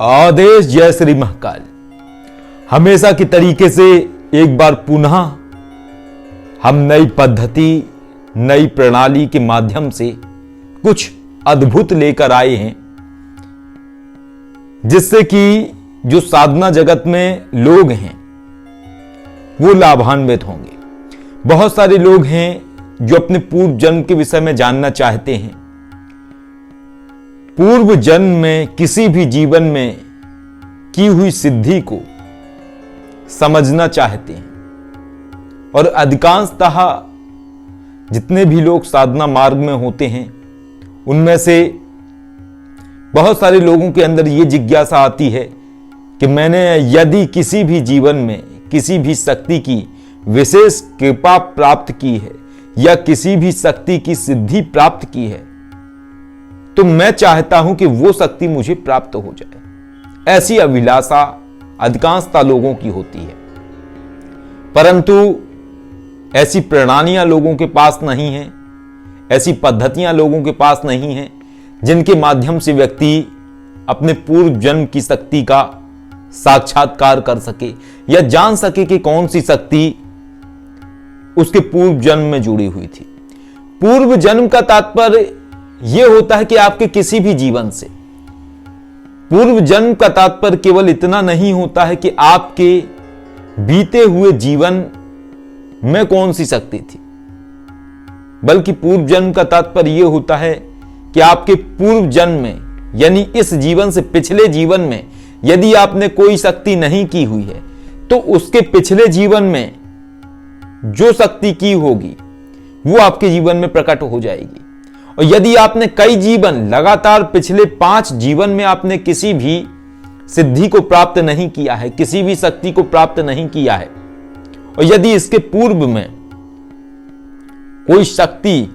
आदेश जय श्री महाकाल। हमेशा की तरीके से एक बार पुनः हम नई पद्धति, नई प्रणाली के माध्यम से कुछ अद्भुत लेकर आए हैं, जिससे कि जो साधना जगत में लोग हैं वो लाभान्वित होंगे। बहुत सारे लोग हैं जो अपने पूर्व जन्म के विषय में जानना चाहते हैं, पूर्व जन्म में किसी भी जीवन में की हुई सिद्धि को समझना चाहते हैं। और अधिकांशतः जितने भी लोग साधना मार्ग में होते हैं उनमें से बहुत सारे लोगों के अंदर ये जिज्ञासा आती है कि मैंने यदि किसी भी जीवन में किसी भी शक्ति की विशेष कृपा प्राप्त की है या किसी भी शक्ति की सिद्धि प्राप्त की है तो मैं चाहता हूं कि वो शक्ति मुझे प्राप्त हो जाए। ऐसी अभिलाषा अधिकांशतः लोगों की होती है, परंतु ऐसी प्रणालियां लोगों के पास नहीं है, ऐसी पद्धतियां लोगों के पास नहीं है जिनके माध्यम से व्यक्ति अपने पूर्व जन्म की शक्ति का साक्षात्कार कर सके या जान सके कि कौन सी शक्ति उसके पूर्व जन्म में जुड़ी हुई थी। पूर्व जन्म का तात्पर्य यह होता है कि आपके किसी भी जीवन से, पूर्व जन्म का तात्पर्य केवल इतना नहीं होता है कि आपके बीते हुए जीवन में कौन सी शक्ति थी, बल्कि पूर्व जन्म का तात्पर्य यह होता है कि आपके पूर्व जन्म में यानी इस जीवन से पिछले जीवन में यदि आपने कोई शक्ति नहीं की हुई है तो उसके पिछले जीवन में जो शक्ति की होगी वो आपके जीवन में प्रकट हो जाएगी। और यदि आपने कई जीवन लगातार पिछले 5 जीवन में आपने किसी भी सिद्धि को प्राप्त नहीं किया है, किसी भी शक्ति को प्राप्त नहीं किया है, और यदि इसके पूर्व में कोई शक्ति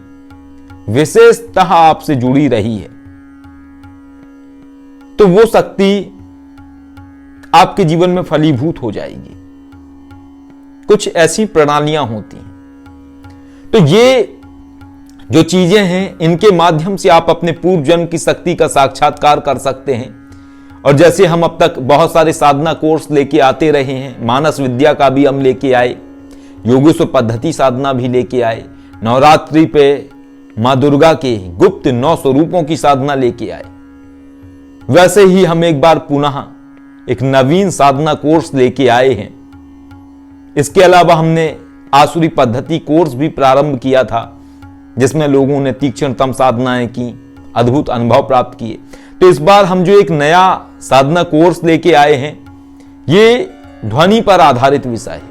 विशेषतः आपसे जुड़ी रही है तो वो शक्ति आपके जीवन में फलीभूत हो जाएगी। कुछ ऐसी प्रणालियां होती हैं। तो ये जो चीजें हैं इनके माध्यम से आप अपने पूर्व जन्म की शक्ति का साक्षात्कार कर सकते हैं। और जैसे हम अब तक बहुत सारे साधना कोर्स लेके आते रहे हैं, मानस विद्या का भी हम लेके आए, योगेश्वर पद्धति साधना भी लेके आए, नवरात्रि पे मां दुर्गा के गुप्त 9 स्वरूपों की साधना लेके आए, वैसे ही हम एक बार पुनः एक नवीन साधना कोर्स लेके आए हैं। इसके अलावा हमने आसुरी पद्धति कोर्स भी प्रारंभ किया था जिसमें लोगों ने तीक्ष्णतम साधनाएं की, अद्भुत अनुभव प्राप्त किए। तो इस बार हम जो एक नया साधना कोर्स लेके आए हैं ये ध्वनि पर आधारित विषय है,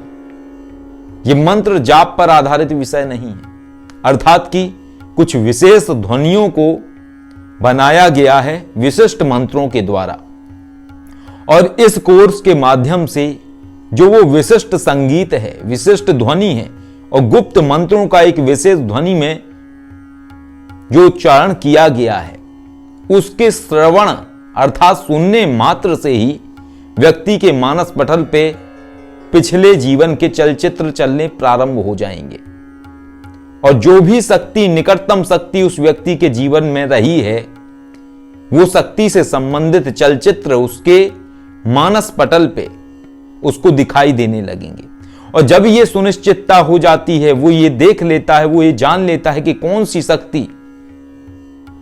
ये मंत्र जाप पर आधारित विषय नहीं है, अर्थात कि कुछ विशेष ध्वनियों को बनाया गया है विशिष्ट मंत्रों के द्वारा। और इस कोर्स के माध्यम से जो वो विशिष्ट संगीत है, विशिष्ट ध्वनि है और गुप्त मंत्रों का एक विशेष ध्वनि में जो उच्चारण किया गया है उसके श्रवण अर्थात सुनने मात्र से ही व्यक्ति के मानस पटल पे पिछले जीवन के चलचित्र चलने प्रारंभ हो जाएंगे। और जो भी शक्ति, निकटतम शक्ति उस व्यक्ति के जीवन में रही है वो शक्ति से संबंधित चलचित्र उसके मानस पटल पे उसको दिखाई देने लगेंगे। और जब ये सुनिश्चितता हो जाती है, वो ये देख लेता है, वो ये जान लेता है कि कौन सी शक्ति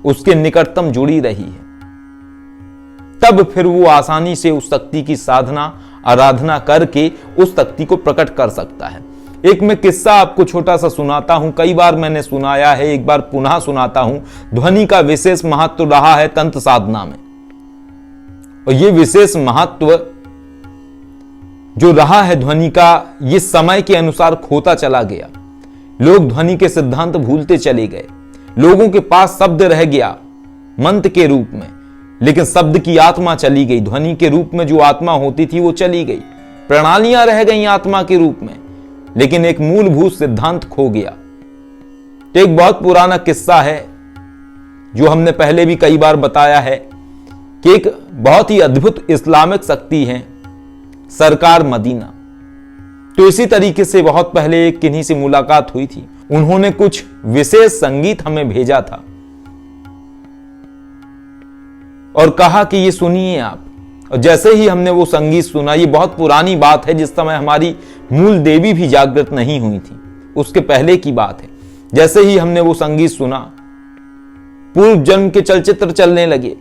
उसके निकटतम जुड़ी रही है, तब फिर वो आसानी से उस शक्ति की साधना, आराधना करके उस शक्ति को प्रकट कर सकता है। एक मैं किस्सा आपको छोटा सा सुनाता हूं, कई बार मैंने सुनाया है, एक बार पुनः सुनाता हूं। ध्वनि का विशेष महत्व रहा है तंत्र साधना में, और ये विशेष महत्व जो रहा है ध्वनि का, ये समय के अनुसार खोता चला गया। लोग ध्वनि के सिद्धांत भूलते चले गए, लोगों के पास शब्द रह गया मंत्र के रूप में, लेकिन शब्द की आत्मा चली गई। ध्वनि के रूप में जो आत्मा होती थी वो चली गई, प्रणालियां रह गई आत्मा के रूप में, लेकिन एक मूलभूत सिद्धांत खो गया। तो एक बहुत पुराना किस्सा है जो हमने पहले भी कई बार बताया है कि एक बहुत ही अद्भुत इस्लामिक शक्ति है सरकार मदीना। तो इसी तरीके से बहुत पहले एक किन्हीं से मुलाकात हुई थी, उन्होंने कुछ विशेष संगीत हमें भेजा था और कहा कि ये सुनिए आप, और जैसे ही हमने वो संगीत सुना, ये बहुत पुरानी बात है, जिस समय हमारी मूल देवी भी जागृत नहीं हुई थी, उसके पहले की बात है। जैसे ही हमने वो संगीत सुना, पूर्व जन्म के चलचित्र चलने लगे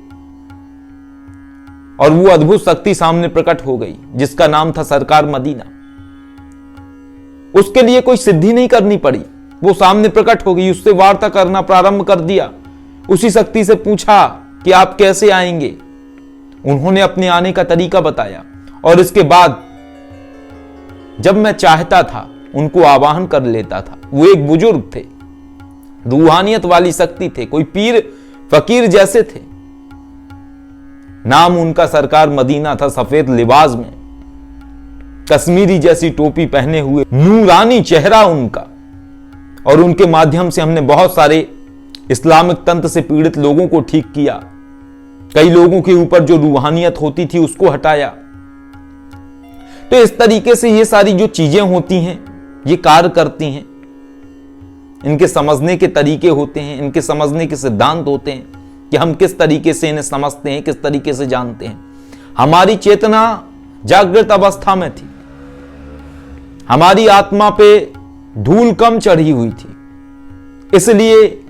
और वो अद्भुत शक्ति सामने प्रकट हो गई, जिसका नाम था सरकार मदीना। उसके लिए कोई सिद्धि नहीं करनी पड़ी, वो सामने प्रकट हो गई, उससे वार्ता करना प्रारंभ कर दिया। उसी शक्ति से पूछा कि आप कैसे आएंगे। उन्होंने अपने आने का तरीका बताया और इसके बाद जब मैं चाहता था उनको आवाहन कर लेता था। वो एक बुजुर्ग थे, रूहानियत वाली शक्ति थे, कोई पीर फकीर जैसे थे। नाम उनका सरकार मदीना था। सफेद लिबास में, कश्मीरी जैसी टोपी पहने हुए, नूरानी चेहरा उनका। और उनके माध्यम से हमने बहुत सारे इस्लामिक तंत्र से पीड़ित लोगों को ठीक किया। कई लोगों के ऊपर जो रूहानियत होती थी उसको हटाया। तो इस तरीके से ये सारी जो चीजें होती हैं, ये कार्य करती हैं। इनके समझने के तरीके होते हैं, इनके समझने के सिद्धांत होते हैं कि हम किस तरीके से इन्हें समझते हैं, किस तरीके से जानते हैं। हमारी चेतना जागृत अवस्था में थी, हमारी आत्मा पे धूल कम चढ़ी हुई थी, इसलिए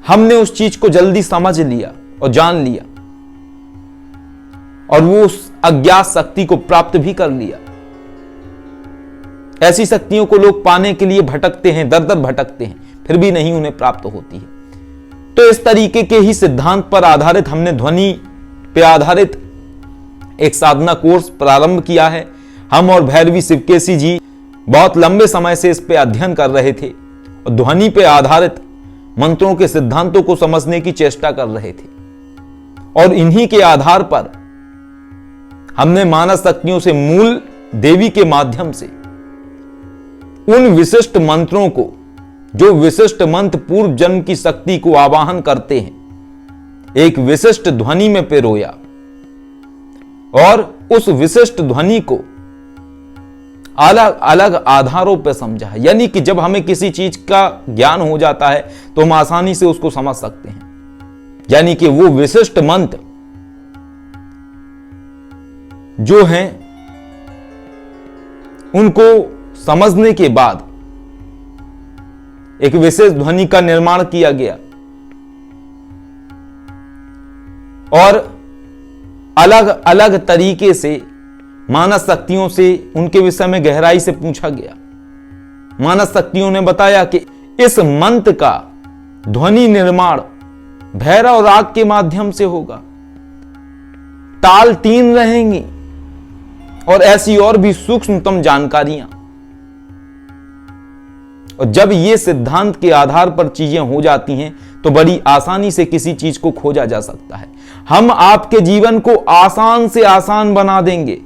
हमने उस चीज को जल्दी समझ लिया और जान लिया और वो उस अज्ञात शक्ति को प्राप्त भी कर लिया। ऐसी शक्तियों को लोग पाने के लिए भटकते हैं, दर दर भटकते हैं, फिर भी नहीं उन्हें प्राप्त होती है। तो इस तरीके के ही सिद्धांत पर आधारित हमने ध्वनि पे आधारित एक साधना कोर्स प्रारंभ किया है। हम और भैरवी शिवकेशी जी बहुत लंबे समय से इस पे अध्ययन कर रहे थे और ध्वनि पे आधारित मंत्रों के सिद्धांतों को समझने की चेष्टा कर रहे थे। और इन्हीं के आधार पर हमने मानस शक्तियों से, मूल देवी के माध्यम से उन विशिष्ट मंत्रों को, जो विशिष्ट मंत्र पूर्व जन्म की शक्ति को आवाहन करते हैं, एक विशिष्ट ध्वनि में पिरोया और उस विशिष्ट ध्वनि को अलग अलग आधारों पर समझा है। यानी कि जब हमें किसी चीज का ज्ञान हो जाता है तो हम आसानी से उसको समझ सकते हैं। यानी कि वो विशिष्ट मंत्र जो हैं, उनको समझने के बाद एक विशेष ध्वनि का निर्माण किया गया और अलग अलग तरीके से मानस शक्तियों से उनके विषय में गहराई से पूछा गया। मानस शक्तियों ने बताया कि इस मंत्र का ध्वनि निर्माण भैरव राग के माध्यम से होगा, ताल 3 रहेंगी और ऐसी और भी सूक्ष्मतम जानकारियां। और जब ये सिद्धांत के आधार पर चीजें हो जाती हैं तो बड़ी आसानी से किसी चीज को खोजा जा सकता है। हम आपके जीवन को आसान से आसान बना देंगे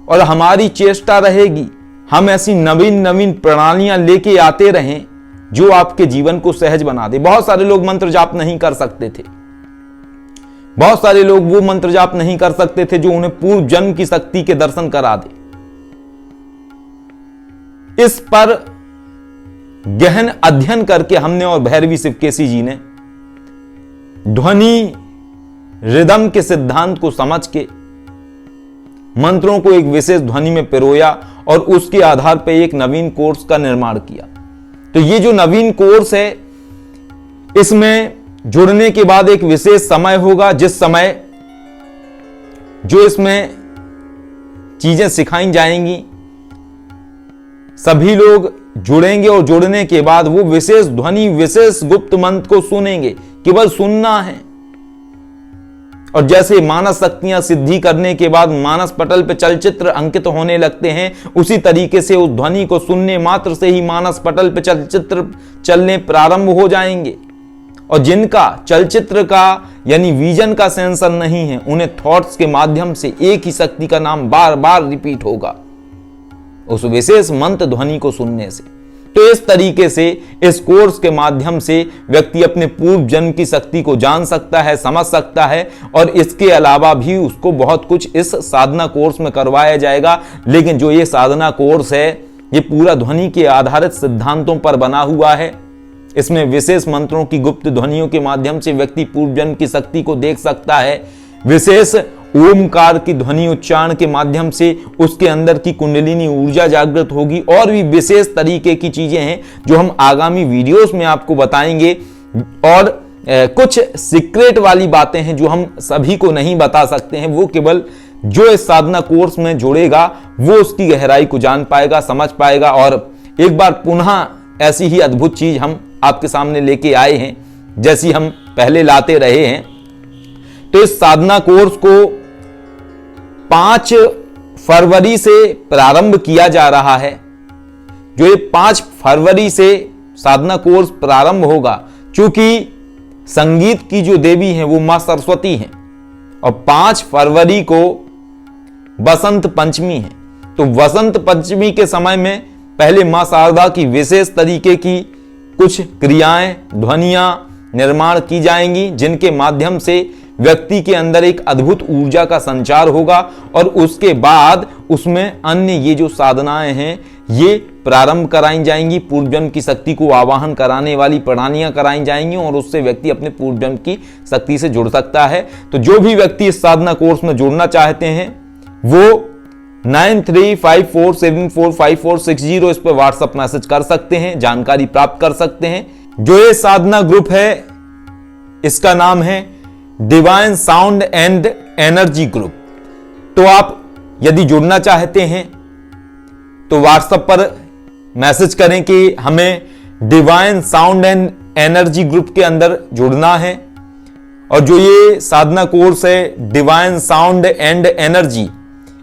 और हमारी चेष्टा रहेगी हम ऐसी नवीन नवीन प्रणालियां लेके आते रहें जो आपके जीवन को सहज बना दे। बहुत सारे लोग मंत्र जाप नहीं कर सकते थे, बहुत सारे लोग वो मंत्र जाप नहीं कर सकते थे जो उन्हें पूर्व जन्म की शक्ति के दर्शन करा दे। इस पर गहन अध्ययन करके हमने और भैरवी शिवकेशी जी ने ध्वनि रिदम के सिद्धांत को समझ के मंत्रों को एक विशेष ध्वनि में पिरोया और उसके आधार पर एक नवीन कोर्स का निर्माण किया। तो ये जो नवीन कोर्स है, इसमें जुड़ने के बाद एक विशेष समय होगा, जिस समय जो इसमें चीजें सिखाई जाएंगी, सभी लोग जुड़ेंगे और जुड़ने के बाद वो विशेष ध्वनि, विशेष गुप्त मंत्र को सुनेंगे। केवल सुनना है। और जैसे मानस शक्तियां सिद्धि करने के बाद मानस पटल पे चलचित्र अंकित होने लगते हैं, उसी तरीके से उस ध्वनि को सुनने मात्र से ही मानस पटल पे चलचित्र चलने प्रारंभ हो जाएंगे। और जिनका चलचित्र का यानी विजन का सेंसर नहीं है, उन्हें थॉट्स के माध्यम से एक ही शक्ति का नाम बार बार रिपीट होगा उस विशेष मंत्र ध्वनि को सुनने से। तो इस तरीके से इस कोर्स के माध्यम से व्यक्ति अपने पूर्व जन्म की शक्ति को जान सकता है, समझ सकता है। और इसके अलावा भी उसको बहुत कुछ इस साधना कोर्स में करवाया जाएगा। लेकिन जो ये साधना कोर्स है, ये पूरा ध्वनि के आधारित सिद्धांतों पर बना हुआ है। इसमें विशेष मंत्रों की गुप्त ध्वनियों के माध्यम से व्यक्ति पूर्व जन्म की शक्ति को देख सकता है। विशेष ओमकार की ध्वनि उच्चारण के माध्यम से उसके अंदर की कुंडलिनी ऊर्जा जागृत होगी। और भी विशेष तरीके की चीजें हैं जो हम आगामी वीडियोस में आपको बताएंगे। और कुछ सीक्रेट वाली बातें हैं जो हम सभी को नहीं बता सकते हैं, वो केवल जो इस साधना कोर्स में जुड़ेगा वो उसकी गहराई को जान पाएगा, समझ पाएगा। और एक बार पुनः ऐसी ही अद्भुत चीज हम आपके सामने लेके आए हैं जैसी हम पहले लाते रहे हैं। तो इस साधना कोर्स को 5 फरवरी से प्रारंभ किया जा रहा है। जो ये 5 फरवरी से साधना कोर्स प्रारंभ होगा, क्योंकि संगीत की जो देवी हैं वो मां सरस्वती हैं और 5 फरवरी को बसंत पंचमी है। तो बसंत पंचमी के समय में पहले मां शारदा की विशेष तरीके की कुछ क्रियाएं, ध्वनियां निर्माण की जाएंगी, जिनके माध्यम से व्यक्ति के अंदर एक अद्भुत ऊर्जा का संचार होगा। और उसके बाद उसमें अन्य ये जो साधनाएं हैं ये प्रारंभ कराई जाएंगी। पूर्व जन्म की शक्ति को आवाहन कराने वाली प्रणालियां कराई जाएंगी और उससे व्यक्ति अपने पूर्व जन्म की शक्ति से जुड़ सकता है। तो जो भी व्यक्ति इस साधना कोर्स में जुड़ना चाहते हैं वो 9354745460 इस पर व्हाट्सएप मैसेज कर सकते हैं, जानकारी प्राप्त कर सकते हैं। जो ये साधना ग्रुप है इसका नाम है divine sound and energy group. तो आप यदि जुड़ना चाहते हैं तो व्हाट्सएप पर मैसेज करें कि हमें divine sound and energy group के अंदर जुड़ना है। और जो ये साधना कोर्स है डिवाइन साउंड एंड एनर्जी,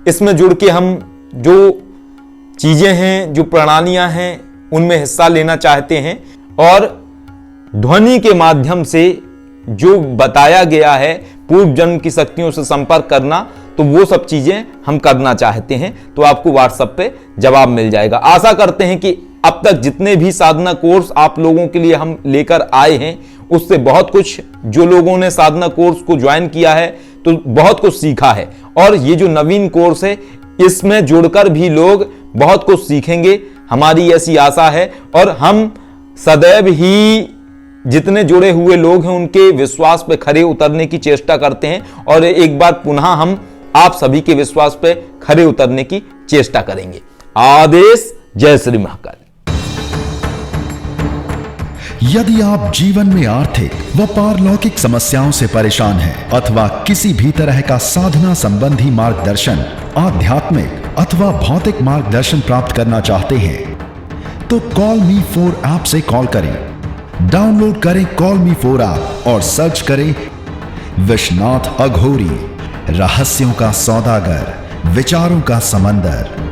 इसमें जुड़ के हम जो चीजें हैं, जो प्रणालियां हैं, उनमें हिस्सा लेना चाहते हैं। और ध्वनि के माध्यम से जो बताया गया है पूर्व जन्म की शक्तियों से संपर्क करना, तो वो सब चीजें हम करना चाहते हैं। तो आपको व्हाट्सएप पे जवाब मिल जाएगा। आशा करते हैं कि अब तक जितने भी साधना कोर्स आप लोगों के लिए हम लेकर आए हैं उससे बहुत कुछ, जो लोगों ने साधना कोर्स को ज्वाइन किया है तो बहुत कुछ सीखा है। और ये जो नवीन कोर्स है इसमें जुड़कर भी लोग बहुत कुछ सीखेंगे, हमारी ऐसी आशा है। और हम सदैव ही जितने जुड़े हुए लोग हैं उनके विश्वास पे खरे उतरने की चेष्टा करते हैं। और एक बार पुनः हम आप सभी के विश्वास पे खरे उतरने की चेष्टा करेंगे। आदेश। जय श्री महाकाल। यदि आप जीवन में आर्थिक व पारलौकिक समस्याओं से परेशान हैं अथवा किसी भी तरह का साधना संबंधी मार्गदर्शन, आध्यात्मिक अथवा भौतिक मार्गदर्शन प्राप्त करना चाहते हैं तो कॉल मी 4 ऐप से कॉल करें। डाउनलोड करें कॉल मी 4 ऐप और सर्च करें विश्वनाथ अघोरी, रहस्यों का सौदागर, विचारों का समंदर।